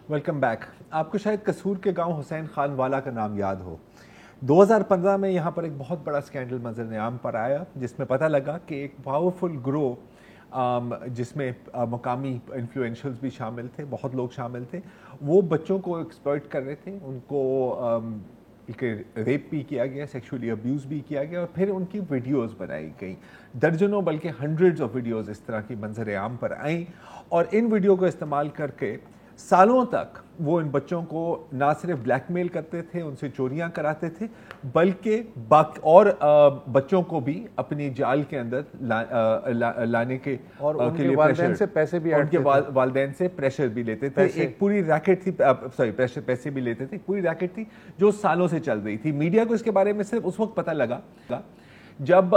Welcome back. आपको शायद कसूर के गांव हुसैन खान वाला का नाम याद हो। 2015 में यहाँ पर एक बहुत बड़ा स्कैंडल नजर आम पर आया, जिसमें पता लगा कि एक पावरफुल ग्रोह जिसमें मकामी इन्फ्लुएंशियल्स भी शामिल थे, बहुत लोग शामिल थे, वो बच्चों को एक्सप्लॉइट कर रहे थे। उनको रेप भी किया गया, सेक्सुअली अब्यूज़ भी किया गया, और फिर उनकी वीडियोस बनाई गई। दर्जनों बल्कि हंड्रेड्स ऑफ वीडियोस इस तरह की मंजर आम पर आई, और इन वीडियो को इस्तेमाल करके सालों तक वो इन बच्चों को ना सिर्फ ब्लैकमेल करते थे, उनसे चोरियां कराते थे, बल्कि बच्चों को भी अपनी जाल के अंदर लाने के और के लिए वालिदैन से पैसे भी उनके वालिदैन से प्रेशर भी लेते थे। एक पूरी रैकेट थी, पैसे भी लेते थे। पूरी रैकेट थी जो सालों से चल रही थी। मीडिया को इसके बारे में सिर्फ उस वक्त पता लगा जब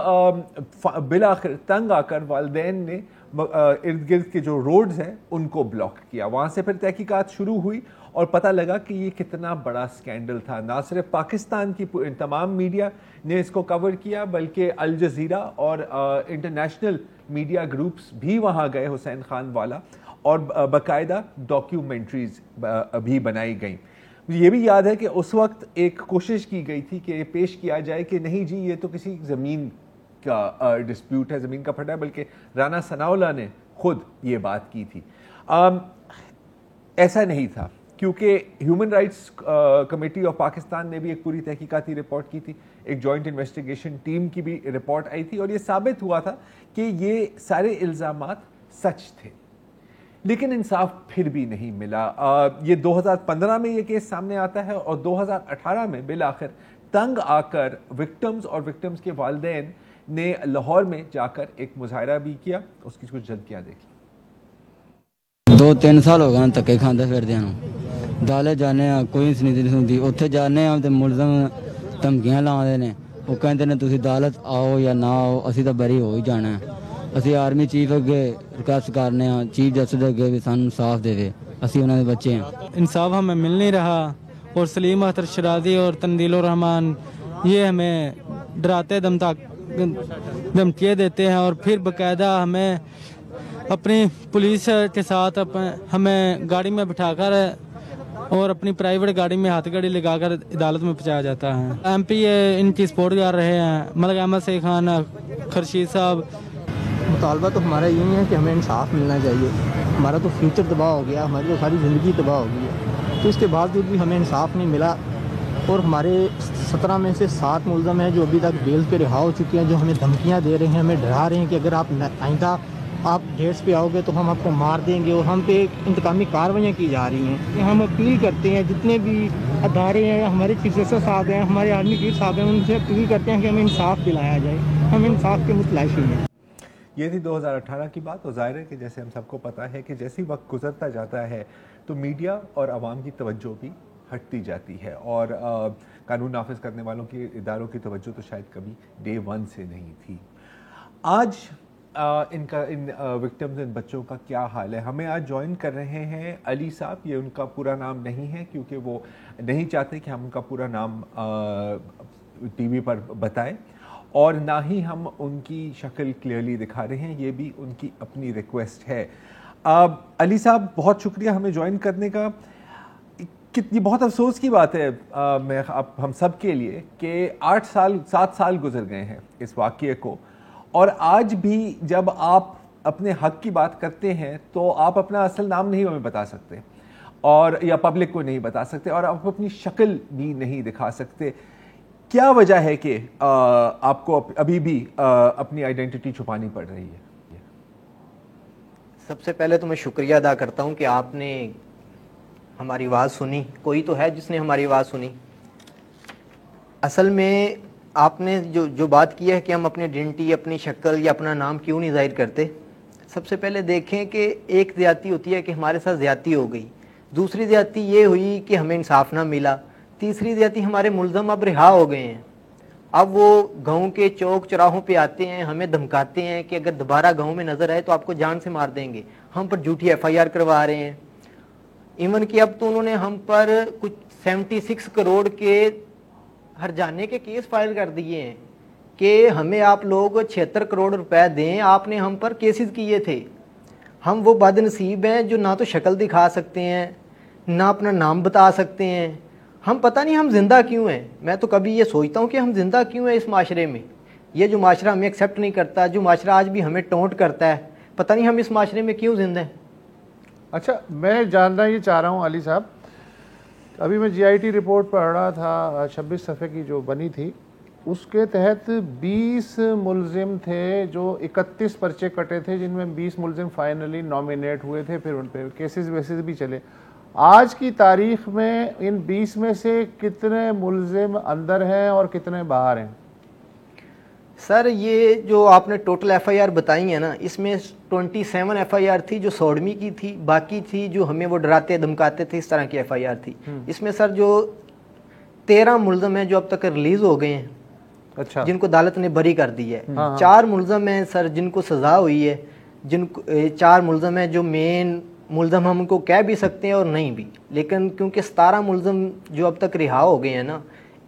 बिलाखिर तंग आकर वालिदैन ने इर्द गिर्द के जो रोड्स हैं उनको ब्लॉक किया। वहाँ से फिर तहकीकात शुरू हुई और पता लगा कि ये कितना बड़ा स्कैंडल था। ना सिर्फ पाकिस्तान की तमाम मीडिया ने इसको कवर किया, बल्कि अल जज़ीरा और इंटरनेशनल मीडिया ग्रुप्स भी वहाँ गए हुसैन खान वाला, और बाकायदा डॉक्यूमेंट्रीज भी बनाई गई। ये भी याद है कि उस वक्त एक कोशिश की गई थी कि पेश किया जाए कि नहीं जी, ये तो किसी ज़मीन का डिस्प्यूट है, ज़मीन का फटा है, बल्कि राना सनाउल्लाह ने खुद ये बात की थी। ऐसा नहीं था, क्योंकि human rights committee of Pakistan ने भी एक पूरी तहकीकाती रिपोर्ट की थी, एक जॉइंट इन्वेस्टिगेशन टीम की भी रिपोर्ट आई थी, और ये साबित हुआ था कि ये सारे इल्ज़ामात सच थे। लेकिन इंसाफ फिर भी नहीं मिला। ये 2015 में ये केस सामने आता है, और 2018 में बिलाखिर तंग आकर विक्टिम्स और विक्टिम्स के वालिदैन ने लाहौर में जाकर एक मुजाहरा भी किया। उसकी कुछ झलकियां देखिए। 2-3 साल हो गए धक्के खांदे फिरदे ਨੂੰ ਦਾਲੇ ਜਾਣੇ ਆ, ਕੋਈ ਸੁਣੀਦੀ ਨਹੀਂ ਸੁਣਦੀ। ਉੱਥੇ ਜਾਣੇ ਆ ਤੇ ਮੁਲਜ਼ਮ ਧਮਕੀਆਂ ਲਾਉਂਦੇ ਨੇ, ਉਹ ਕਹਿੰਦੇ ਨੇ ਤੁਸੀਂ ਅਦਾਲਤ ਆਓ ਜਾਂ ਨਾ ਆਓ, ਅਸੀਂ ਤਾਂ ਬਰੀ ਹੋ ਹੀ ਜਾਣਾ। ਅਸੀਂ ਆਰਮੀ ਚੀਫ ਅੱਗੇ ਰਿਕਵੈਸਟ ਕਰਨੇ ਆ, ਚੀਫ ਜਸਟਿਸ ਅੱਗੇ ਵੀ ਸਾਨੂੰ ਇਨਸਾਫ ਦੇਵੇ, ਅਸੀਂ ਉਹਨਾਂ ਦੇ ਬੱਚੇ ਆ। इंसाफ हमें मिल नहीं रहा, और सलीम अख्तर शराजी और तंजील रहमान ये हमें डराते धमकियाँ देते हैं, और फिर बाकायदा हमें अपनी पुलिस के साथ हमें गाड़ी में बिठाकर और अपनी प्राइवेट गाड़ी में हथकड़ी लगाकर अदालत में पहुंचाया जाता है। एमपी इनकी सपोर्ट कर रहे हैं, मलिक अहमद शेख खान, खुर्शीद साहब। मुतालबा तो हमारा यही है कि हमें इंसाफ मिलना चाहिए। हमारा तो फ्यूचर तबाह हो गया, हमारी तो सारी ज़िंदगी तबाह हो गई है, तो इसके बावजूद भी हमें इंसाफ नहीं मिला। और हमारे 17 में से 7 मुलज़म हैं जो अभी तक बेल पे रिहा हो चुके हैं, जो हमें धमकियाँ दे रहे हैं, हमें डरा रहे हैं कि अगर आप आइंदा आप डेट्स पे आओगे तो हम आपको मार देंगे, और हम पे इंतकामी कार्रवाइयाँ की जा रही हैं। हम अपील करते हैं, जितने भी अदारे हैं, हमारे चीफ जस्टिस साहब हैं, हमारे आर्मी चीफ साहब हैं, उनसे अपील करते हैं कि हमें इंसाफ दिलाया जाए। हम इंसाफ के मुतलबी हैं। ये थी 2018 की बात। और ज़ाहिर है कि जैसे हम सबको पता है कि जैसे वक्त गुजरता जाता है तो मीडिया और आवाम की तवज्जो भी हटती जाती है, और कानून नाफिज करने वालों की इदारों की तवज्जो तो शायद कभी डे 1 से नहीं थी। आज इन विक्टिम्स, इन बच्चों का क्या हाल है? हमें आज ज्वाइन कर रहे हैं अली साहब। ये उनका पूरा नाम नहीं है, क्योंकि वो नहीं चाहते कि हम उनका पूरा नाम टीवी पर बताएं, और ना ही हम उनकी शक्ल क्लियरली दिखा रहे हैं। ये भी उनकी अपनी रिक्वेस्ट है। अली साहब, बहुत शुक्रिया हमें ज्वाइन करने का। कितनी बहुत अफसोस की बात है हम सब के लिए कि 7 साल गुजर गए हैं इस वाक़ये को, और आज भी जब आप अपने हक की बात करते हैं तो आप अपना असल नाम नहीं हमें बता सकते, और या पब्लिक को नहीं बता सकते, और आप अपनी शक्ल भी नहीं दिखा सकते। क्या वजह है कि आपको अभी भी अपनी आइडेंटिटी छुपानी पड़ रही है? सबसे पहले तो मैं शुक्रिया अदा करता हूँ कि आपने हमारी आवाज़ सुनी। कोई तो है जिसने हमारी आवाज़ सुनी। असल में आपने जो बात की है कि हम अपनी आइडेंटिटी, अपनी शक्ल या अपना नाम क्यों नहीं जाहिर करते। सबसे पहले देखें कि एक ज़्यादती होती है कि हमारे साथ ज़्यादती हो गई, दूसरी ज़्यादती ये हुई कि हमें इंसाफ ना मिला, तीसरी ज़्यादती हमारे मुलज़म अब रिहा हो गए हैं। अब वो गाँव के चौक चौराहों पे आते हैं, हमें धमकाते हैं कि अगर दोबारा गाँव में नज़र आए तो आपको जान से मार देंगे। हम पर झूठी FIR करवा रहे हैं। इवन कि अब तो उन्होंने हम पर कुछ 76 करोड़ के हरजाने के केस फाइल कर दिए हैं कि हमें आप लोग 76 करोड़ रुपए दें। आपने हम पर केसेस किए थे। हम वो बदनसीब हैं जो ना तो शक्ल दिखा सकते हैं, ना अपना नाम बता सकते हैं। हम पता नहीं हम जिंदा क्यों हैं। मैं तो कभी ये सोचता हूँ कि हम जिंदा क्यों हैं इस माशरे में। ये जो माशरा हमें एक्सेप्ट नहीं करता, जो माशरा आज भी हमें टोंट करता है, पता नहीं हम इस माशरे में क्यों जिंदा हैं। अच्छा, मैं जानना ये चाह रहा हूँ अली साहब, अभी मैं GIT रिपोर्ट पढ़ रहा था 26 सफ़े की जो बनी थी, उसके तहत 20 मुलजिम थे जो 31 पर्चे कटे थे, जिनमें 20 मुलजिम फाइनली नॉमिनेट हुए थे, फिर उन पर केसेस वेसेस भी चले। आज की तारीख में इन 20 में से कितने मुलजिम अंदर हैं और कितने बाहर हैं? सर ये जो आपने टोटल FIR बताई है ना, इसमें 27 FIR थी जो सोडमी की थी, बाकी थी जो हमें वो डराते धमकाते थे, इस तरह की FIR थी। इसमें सर जो 13 मुलजिम हैं जो अब तक रिलीज हो गए हैं, अच्छा, जिनको अदालत ने बरी कर दी है। 4 मुलजिम हैं सर जिनको सजा हुई है, जिनको 4 मुलजिम हैं जो मेन मुलजिम हम उनको कह भी सकते हैं और नहीं भी, लेकिन क्योंकि 17 मुलजिम जो अब तक रिहा हो गए हैं ना,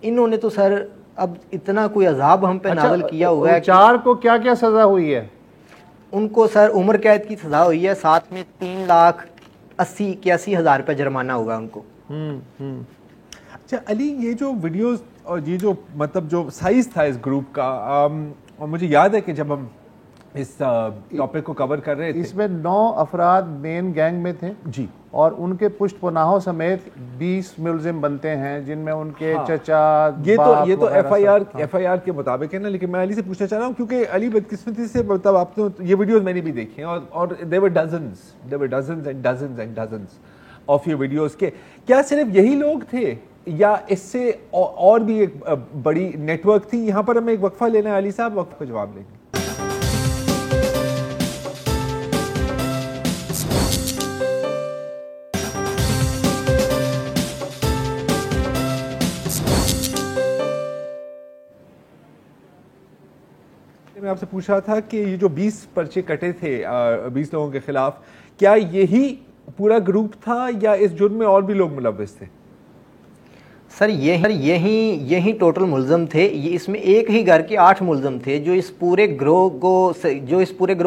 इन्होंने तो सर अब इतना कोई अजाब हम पे नावल किया हुआ है। 4 को क्या क्या सजा हुई है? उनको सर उम्र कैद की सजा हुई है, साथ में 3,80,81,000 रुपये जुर्माना हुआ उनको। अच्छा अली, ये जो वीडियोस और ये जो मतलब जो साइज था इस ग्रुप का, और मुझे याद है कि जब हम इस टॉपिक को कवर कर रहे थे, इसमें 9 अफराद मेन गैंग में थे जी, और उनके पुष्ट पनाहों समेत 20 मुलजिम बनते हैं, जिनमें उनके चचा ये तो FIR के मुताबिक है ना। लेकिन मैं अली से पूछना चाह रहा हूँ, क्योंकि अली बदकिस्मती से मतलब आप तो ये वीडियोस मैंने भी देखे हैं, और there were dozens and dozens of ये वीडियोस के। क्या सिर्फ यही लोग थे या इससे और भी एक बड़ी नेटवर्क थी? यहाँ पर हमें एक वक्फा लेना है अली साहब, वक्फ का जवाब लेंगे। मैं आपसे पूछ रहा था कि ये जो 20 पर्चे कटे थे 20 लोगों के खिलाफ, क्या यही पूरा ग्रुप था या इस जुर्म में और भी लोग मुलव्वस थे? सर यही टोटल मुलजम थे। ये इसमें एक ही घर के 8 मुलजम थे जो इस पूरे ग्रोह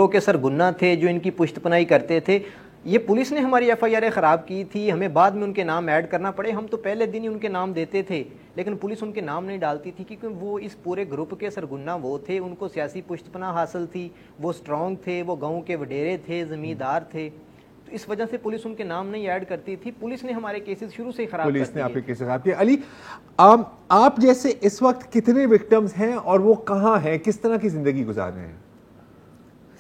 के सरगुना थे, जो इनकी पुश्तपनाही करते थे। ये पुलिस ने हमारी FIR ख़राब की थी, हमें बाद में उनके नाम ऐड करना पड़े। हम तो पहले दिन ही उनके नाम देते थे, लेकिन पुलिस उनके नाम नहीं डालती थी, क्योंकि वो इस पूरे ग्रुप के सरगुना वो थे, उनको सियासी पुश्तपनाह हासिल थी, वो स्ट्रॉन्ग थे, वो गाँव के वडेरे थे, ज़मींदार थे। तो इस वजह से पुलिस उनके नाम नहीं ऐड करती थी। पुलिस ने हमारे केसेस शुरू से खराब पुलिस ने आपके केसेस खराब किए। अली, आप जैसे इस वक्त कितने विक्टिम्स हैं और वो कहाँ हैं, किस तरह की ज़िंदगी गुजार रहे हैं?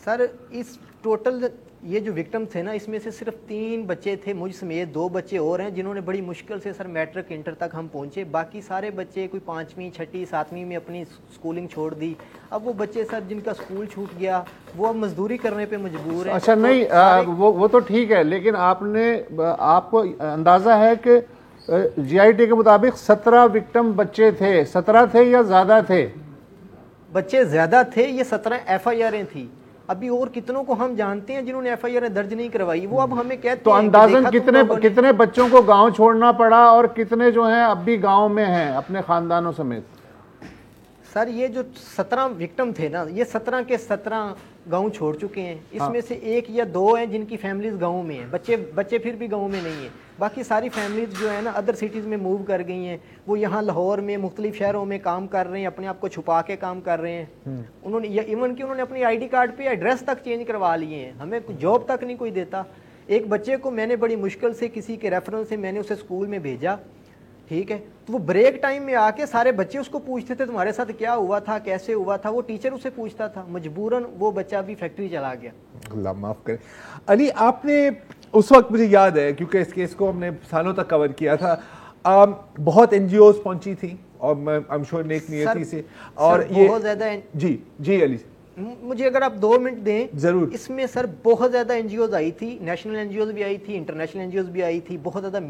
सर इस टोटल ये जो विक्टिम थे ना, इसमें से सिर्फ 3 बच्चे थे, मुझ समेत 2 बच्चे और हैं जिन्होंने बड़ी मुश्किल से सर मैट्रिक इंटर तक हम पहुंचे। बाकी सारे बच्चे कोई 5वीं 6ठी 7वीं में अपनी स्कूलिंग छोड़ दी। अब वो बच्चे सर जिनका स्कूल छूट गया, वो अब मजदूरी करने पे मजबूर हैं। अच्छा, नहीं वो तो ठीक है, लेकिन आपको अंदाजा है कि GIT के मुताबिक 17 विक्टिम बच्चे थे। 17 थे या ज्यादा थे? बच्चे ज्यादा थे, ये 17 FIR थी। अभी और कितनों को हम जानते हैं जिन्होंने FIR दर्ज नहीं करवाई, वो अब हमें कहते तो हैं। अंदाजन कितने बच्चों को गांव छोड़ना पड़ा और कितने जो हैं अब भी गांव में हैं अपने खानदानों समेत? सर ये जो 17 विक्टिम थे ना, ये 17 के 17 गांव छोड़ चुके हैं। इसमें से 1 या 2 हैं जिनकी फैमिलीज गांव में हैं, बच्चे फिर भी गांव में नहीं है। बाकी सारी फैमिलीज जो है ना अदर सिटीज़ में मूव कर गई हैं। वो यहाँ लाहौर में मुख्तलिफ शहरों में काम कर रहे हैं, अपने आप को छुपा के काम कर रहे हैं। उन्होंने इवन कि उन्होंने अपनी ID कार्ड पे एड्रेस तक चेंज करवा लिए हैं, हमें जॉब तक नहीं कोई देता। एक बच्चे को मैंने बड़ी मुश्किल से किसी के रेफरेंस से मैंने उसे स्कूल में भेजा, ठीक है, तो वो ब्रेक टाइम में आके सारे बच्चे उसको पूछते थे तुम्हारे साथ क्या हुआ था, कैसे हुआ था। वो टीचर उसे पूछता था। मजबूरन वो बच्चा भी फैक्ट्री चला गया। अल्लाह माफ करे। अली, आपने उस वक्त, मुझे याद है क्योंकि इस केस को हमने सालों तक कवर किया था, बहुत NGOs पहुंची थी और मैं आई एम श्योर नेक नियति से, और ये बहुत ज्यादा जी अली, मुझे अगर आप 2 मिनट दें जरूर। इसमें सर बहुत ज्यादा NGOs आई थी, नेशनल NGOs भी आई थी, इंटरनेशनल NGOs भी आई थी। बहुत ज्यादा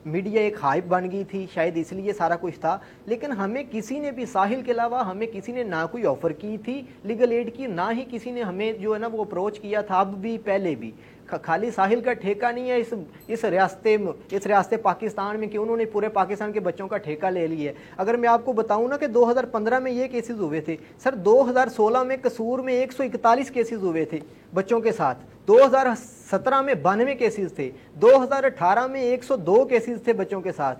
मीडिया एक हाइप बन गई थी, शायद इसलिए सारा कुछ था। लेकिन हमें किसी ने भी, साहिल के अलावा हमें किसी ने ना कोई ऑफर की थी लीगल एड की, ना ही किसी ने हमें जो है ना वो अप्रोच किया था, अब भी पहले भी। खाली साहिल का ठेका नहीं है इस रियासत पाकिस्तान में कि उन्होंने पूरे पाकिस्तान के बच्चों का ठेका ले लिया है। अगर मैं आपको बताऊं ना कि 2015 में ये केसेस हुए थे सर, 2016 में कसूर में 141 केसेस हुए थे बच्चों के साथ, 2017 में 92 केसेस थे, 2018 में 102 केसेस थे बच्चों के साथ।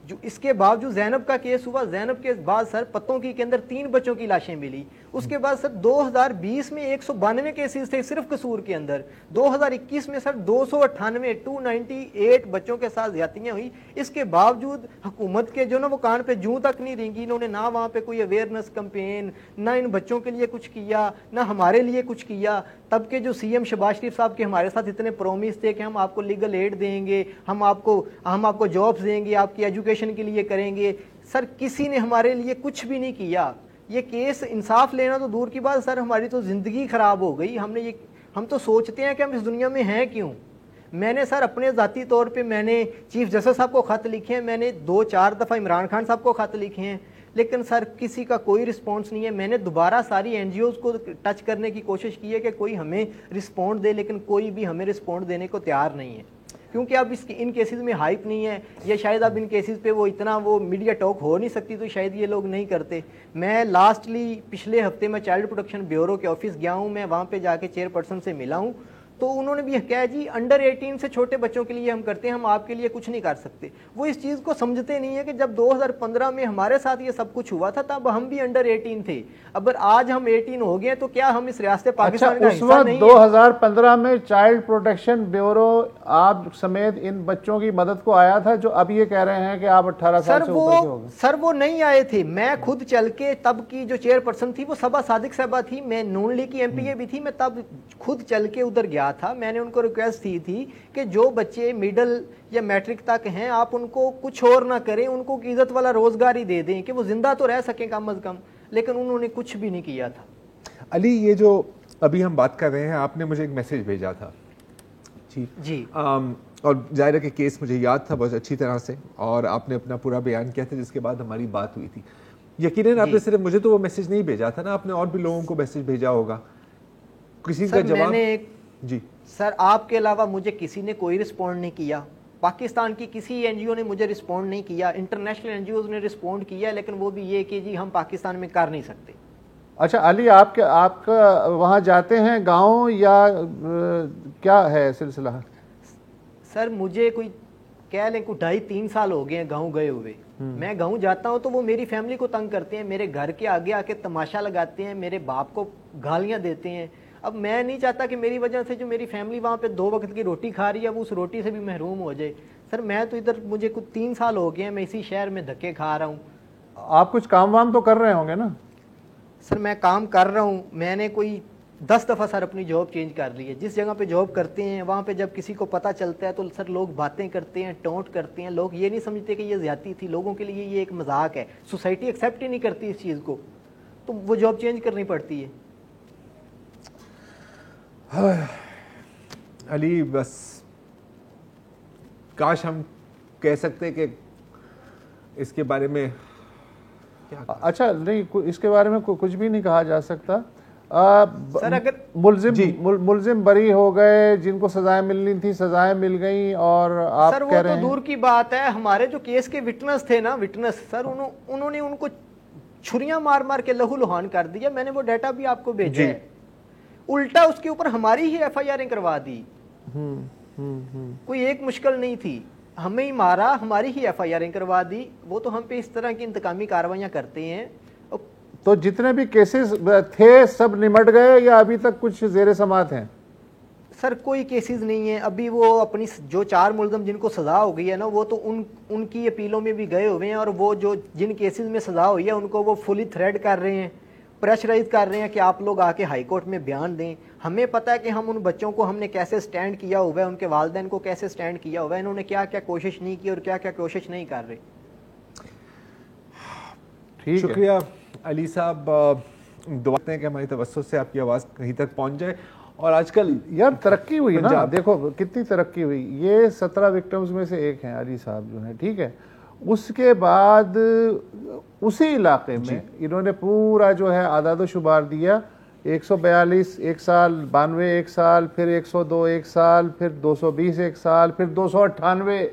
जो इसके बावजूद जैनब का केस हुआ, जैनब के बाद सर पत्तोंकी के अंदर 3 बच्चों की लाशें मिली। उसके बाद सर 2020 में 192 केसेस थे सिर्फ कसूर के अंदर, 2021 में सर 298 बच्चों के साथ ज्यादतियां हुई। इसके बावजूद हुकूमत के जो ना वो कान पे जूं तक नहीं रेंगी, इन्होंने ना वहाँ पे कोई अवेयरनेस कैंपेन, ना इन बच्चों के लिए कुछ किया, ना हमारे लिए कुछ किया। तब के जो सीएम शहबाज शरीफ साहब के हमारे साथ इतने प्रोमिस थे कि हम आपको लीगल एड देंगे, हम आपको जॉब्स देंगे, आपकी एजुकेशन के लिए करेंगे, सर किसी ने हमारे लिए कुछ भी नहीं किया। ये केस इंसाफ लेना तो दूर की बात सर, हमारी तो ज़िंदगी ख़राब हो गई। हम तो सोचते हैं कि हम इस दुनिया में हैं क्यों। मैंने सर अपने ज़ाती तौर पे मैंने चीफ जस्टिस साहब को ख़त लिखे हैं, मैंने 2-4 दफ़ा इमरान खान साहब को ख़त लिखे हैं, लेकिन सर किसी का कोई रिस्पॉन्स नहीं है। मैंने दोबारा सारी एनजीओज़ को टच करने की कोशिश की है कि कोई हमें रिस्पॉन्ड दे, लेकिन कोई भी हमें रिस्पॉन्ड देने को तैयार नहीं है, क्योंकि अब इन केसेस में हाइप नहीं है, या शायद अब इन केसेस पे वो मीडिया टॉक हो नहीं सकती, तो शायद ये लोग नहीं करते। मैं लास्टली पिछले हफ्ते में चाइल्ड प्रोटेक्शन ब्यूरो के ऑफिस गया हूँ, मैं वहाँ पे जाके चेयरपर्सन से मिला हूँ, तो उन्होंने भी कहा जी अंडर 18 से छोटे बच्चों के लिए हम करते हैं, हम आपके लिए कुछ नहीं कर सकते। वो इस चीज़ को समझते नहीं है कि जब 2015 में हमारे साथ ये सब कुछ हुआ था तब हम भी अंडर 18 थे। अगर आज हम 18 हो गए तो क्या हम इस रियासत पाकिस्तान का हिस्सा नहीं है? 2015 में चाइल्ड प्रोटेक्शन ब्यूरो आप समेत इन बच्चों की मदद को आया था, जो अब ये कह रहे हैं कि आप 18 साल से ऊपर के हो गए। सर वो नहीं आए थे, मैं खुद चल के, तब की जो चेयरपर्सन थी वो सबा सादिक साहबा थी, मैं नून लीग की एमपीए भी थी, मैं तब खुद चल के उधर गया था। मैंने उनको रिक्वेस्ट की थी कि जो बच्चे मिडिल या मैट्रिक तक हैं आप उनको कुछ और ना करें, उनको इज्जत वाला रोजगार ही दे दें कि वो जिंदा तो रह सकें कम अज कम, लेकिन उन्होंने कुछ भी नहीं किया था। अली, ये जो अभी हम बात कर रहे हैं, आपने मुझे एक मैसेज भेजा था जी और जाहिर है कि केस मुझे याद था बहुत अच्छी तरह से, और आपने अपना पूरा बयान किया था जिसके बाद हमारी बात हुई थी। यकीनन आपने सिर्फ मुझे तो वो मैसेज नहीं भेजा था ना, आपने और भी लोगों को मैसेज भेजा होगा, किसी का जवाब? जी सर, आपके अलावा मुझे किसी ने कोई रिस्पॉन्ड नहीं किया, पाकिस्तान की किसी एनजीओ ने मुझे रिस्पॉन्ड नहीं किया, इंटरनेशनल एनजीओ ने रिस्पॉन्ड किया, लेकिन वो भी ये कि जी हम पाकिस्तान में कर नहीं सकते। अच्छा अली, आपका वहाँ जाते हैं गांव या क्या है सिलसिला? सर मुझे कोई कह लें को 2.5-3 साल हो गए हैं गाँव गए हुए। मैं गाँव जाता हूँ तो वो मेरी फैमिली को तंग करते हैं, मेरे घर के आगे आके तमाशा लगाते हैं, मेरे बाप को गालियाँ देते हैं। अब मैं नहीं चाहता कि मेरी वजह से जो मेरी फैमिली वहाँ पे 2 वक्त की रोटी खा रही है वो उस रोटी से भी महरूम हो जाए। सर मैं तो इधर, मुझे कुछ 3 साल हो गए हैं, मैं इसी शहर में धक्के खा रहा हूँ। आप कुछ काम वाम तो कर रहे होंगे ना? सर मैं काम कर रहा हूँ, मैंने कोई 10 दफ़ा सर अपनी जॉब चेंज कर ली है। जिस जगह पे जॉब करते हैं वहाँ पे जब किसी को पता चलता है तो सर लोग बातें करते हैं, टोंट करते हैं, लोग ये नहीं समझते कि ये ज़्यादती थी, लोगों के लिए ये एक मजाक है, सोसाइटी एक्सेप्ट ही नहीं करती इस चीज़ को, तो वो जॉब चेंज करनी पड़ती है। अली, बस काश हम कह सकते कि इसके बारे में क्या? अच्छा नहीं, इसके बारे में कुछ भी नहीं कहा जा सकता। सर अगर मुलजिम बरी हो गए, जिनको सजाएं मिलनी थी सजाएं मिल गई, और आप सर कह वो रहे तो दूर की बात है, हमारे जो केस के विटनेस थे ना, विटनेस सर उन्होंने उनको छुरियां मार मार के लहू लुहान कर दिया। मैंने वो डाटा भी आपको भेजा है, उल्टा उसके ऊपर हमारी ही एफआईआर करवा दी। कोई एक मुश्किल नहीं थी, हमें ही मारा, हमारी ही एफआईआर करवा दी। वो तो हम पे इस तरह की इंतकामी कार्रवाइयां करते हैं। तो जितने भी केसेस थे सब निमट गए या अभी तक कुछ जेर समात हैं? सर कोई केसेस नहीं है अभी। वो अपनी जो 4 मुलजम जिनको सजा हो गई है ना, वो तो उनकी अपीलों में भी गए हुए हैं, और वो जो जिन केसेस में सजा हुई है उनको वो फुली थ्रेड कर रहे हैं, प्रेशराइज कर रहे हैं कि आप लोग आके हाई कोर्ट में बयान दें। हमें पता है कि हम उन बच्चों को हमने कैसे स्टैंड किया हुआ है, उनके वालिदैन को कैसे स्टैंड किया हुआ है, इन्होंने क्या क्या कोशिश नहीं की और क्या क्या कोशिश नहीं कर रहे। ठीक, शुक्रिया अली साहब, दुआ करते हैं कि हमारी तवज्जो से आपकी आवाज़ कहीं तक पहुंच जाए। और आजकल यार तरक्की हुई ना, देखो कितनी तरक्की हुई। ये 17 विक्टिम्स में से एक हैं अली साहब जो है, ठीक है। उसके बाद उसी इलाके में इन्होंने पूरा जो है आदाद शुमार दिया 142 ایک سال، 92 ایک سال، پھر 102 ایک سال، پھر 220 ایک سال، پھر 298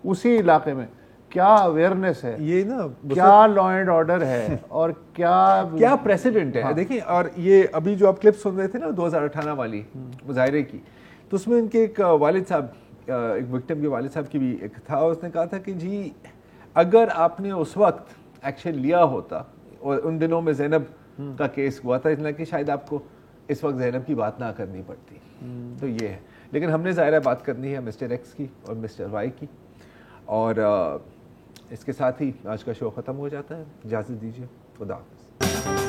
اسی علاقے میں. کیا اویئرنیس ہے، یہ نا کیا لا اینڈ آرڈر ہے، اور کیا پریسیڈنٹ ہے. دیکھیں، اور یہ ابھی جو آپ کلپ سن رہے تھے نا 2018 والی مظاہرے کی، تو اس میں ان کے ایک والد صاحب، ایک وکٹم کے والد صاحب کی بھی ایک تھا، اس نے کہا تھا کہ جی اگر آپ نے اس وقت ایکشن لیا ہوتا، اور ان دنوں میں زینب کا کیس ہوا تھا، اتنا کہ شاید آپ کو اس وقت زینب کی بات نہ کرنی پڑتی. تو یہ ہے، لیکن ہم نے ظاہر بات کرنی ہے مسٹر ایکس کی اور مسٹر وائی کی. اور اس کے ساتھ ہی آج کا شو ختم ہو جاتا ہے. اجازت دیجیے، خدا حافظ.